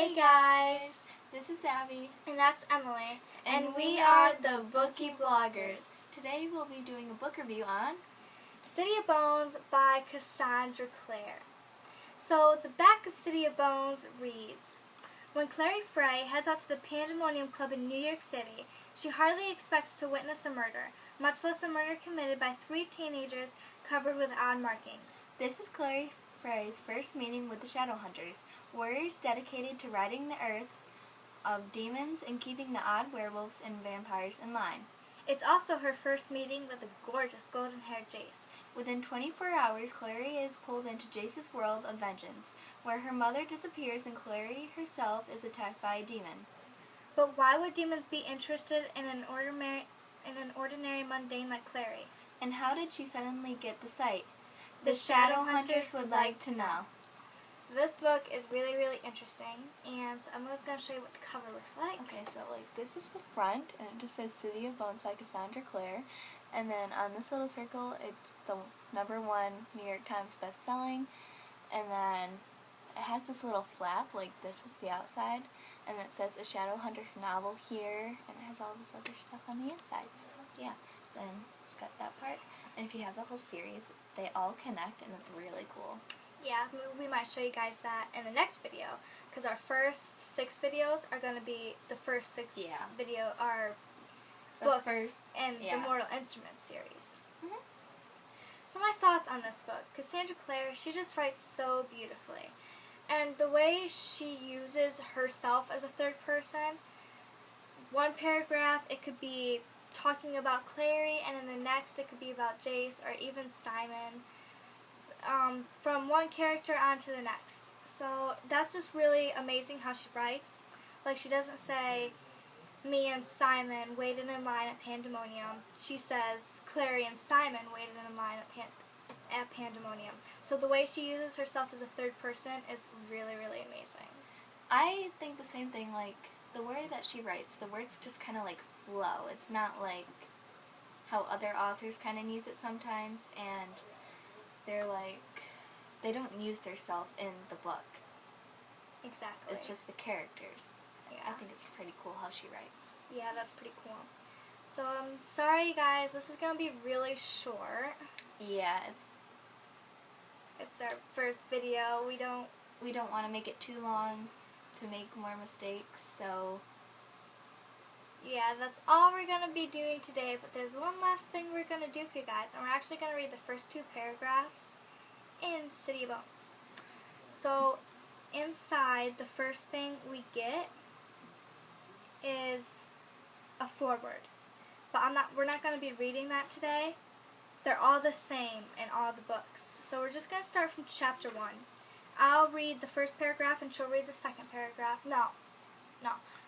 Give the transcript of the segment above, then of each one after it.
Hey guys, This is Abby, and that's Emily, and we are the Bookybloggers. Today we'll be doing a book review on City of Bones by Cassandra Clare. So the back of City of Bones reads, when Clary Frey heads out to the Pandemonium Club in New York City, she hardly expects to witness a murder, much less a murder committed by 3 teenagers covered with odd markings. This is Clary Frey's first meeting with the Shadowhunters, warriors dedicated to ridding the earth of demons and keeping the odd werewolves and vampires in line. It's also her first meeting with a gorgeous golden-haired Jace. Within 24 hours, Clary is pulled into Jace's world of vengeance, where her mother disappears and Clary herself is attacked by a demon. But why would demons be interested in an ordinary mundane like Clary? And how did she suddenly get the sight? The Shadowhunters would like to know. So this book is really, really interesting, and so I'm just going to show you what the cover looks like. Okay, so this is the front, and it just says City of Bones by Cassandra Clare, and then on this little circle, it's the #1 New York Times best-selling, and then it has this little flap, like this is the outside, and it says a Shadowhunters novel here, and it has all this other stuff on the inside, so yeah, then it's got that part, and if you have the whole series, they all connect, and it's really cool. Yeah, we might show you guys that in the next video, because our first 6 videos are going to be the first 6 our books in the Mortal Instruments series. Mm-hmm. So my thoughts on this book. Cassandra Clare, she just writes so beautifully. And the way she uses herself as a third person, one paragraph it could be talking about Clary, and in the next it could be about Jace or even Simon. From one character on to the next. So that's just really amazing how she writes. Like, she doesn't say, me and Simon waited in line at Pandemonium. She says, Clary and Simon waited in line at Pandemonium. So the way she uses herself as a third person is really, really amazing. I think the same thing, like, the way that she writes, the words just kind of, like, flow. It's not like how other authors kind of use it sometimes, and they're like, they don't use their self in the book. Exactly. It's just the characters. Yeah. I think it's pretty cool how she writes. Yeah, that's pretty cool. So, sorry guys, this is going to be really short. Yeah, It's our first video. We don't want to make it too long to make more mistakes, so yeah, that's all we're going to be doing today, but there's one last thing we're going to do for you guys, and we're actually going to read the first 2 paragraphs in City of Bones. So, inside, the first thing we get is a foreword. But we're not going to be reading that today. They're all the same in all the books. So we're just going to start from chapter 1. I'll read the first paragraph and she'll read the second paragraph. No.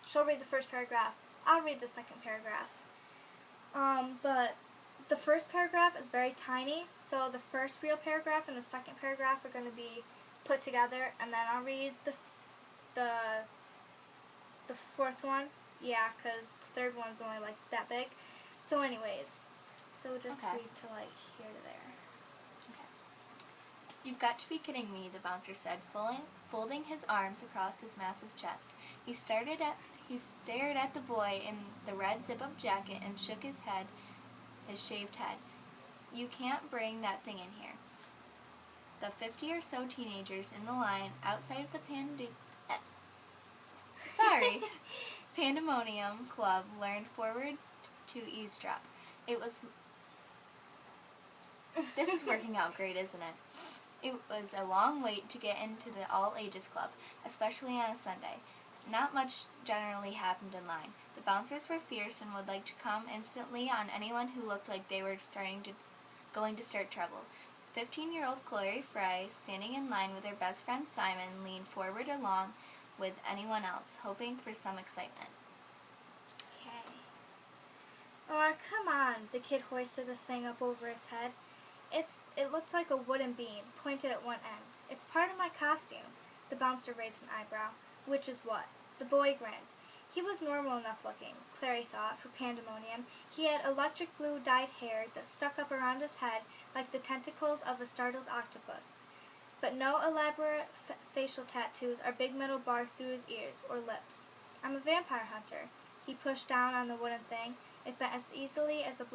She'll read the first paragraph. I'll read the second paragraph. But the first paragraph is very tiny, so the first real paragraph and the second paragraph are going to be put together, and then I'll read the fourth one. Yeah, because the third one's only like that big. So anyways, so just read to like here to there. Okay. You've got to be kidding me, the bouncer said, folding his arms across his massive chest. He stared at the boy in the red zip-up jacket and shook his shaved head. You can't bring that thing in here. The 50 or so teenagers in the line outside of the Pandemonium Club leaned forward to eavesdrop. This is working out great, isn't it? It was a long wait to get into the all-ages club, especially on a Sunday. Not much generally happened in line. The bouncers were fierce and would like to come instantly on anyone who looked like they were going to start trouble. 15-year-old Clary Frey, standing in line with her best friend Simon, leaned forward along with anyone else, hoping for some excitement. Okay. Oh, come on, the kid hoisted the thing up over its head. It looks like a wooden beam, pointed at one end. It's part of my costume. The bouncer raised an eyebrow. Which is what? The boy grinned. He was normal enough looking, Clary thought, for Pandemonium. He had electric blue dyed hair that stuck up around his head like the tentacles of a startled octopus. but no elaborate facial tattoos or big metal bars through his ears or lips. I'm a vampire hunter. He pushed down on the wooden thing. It bent as easily as a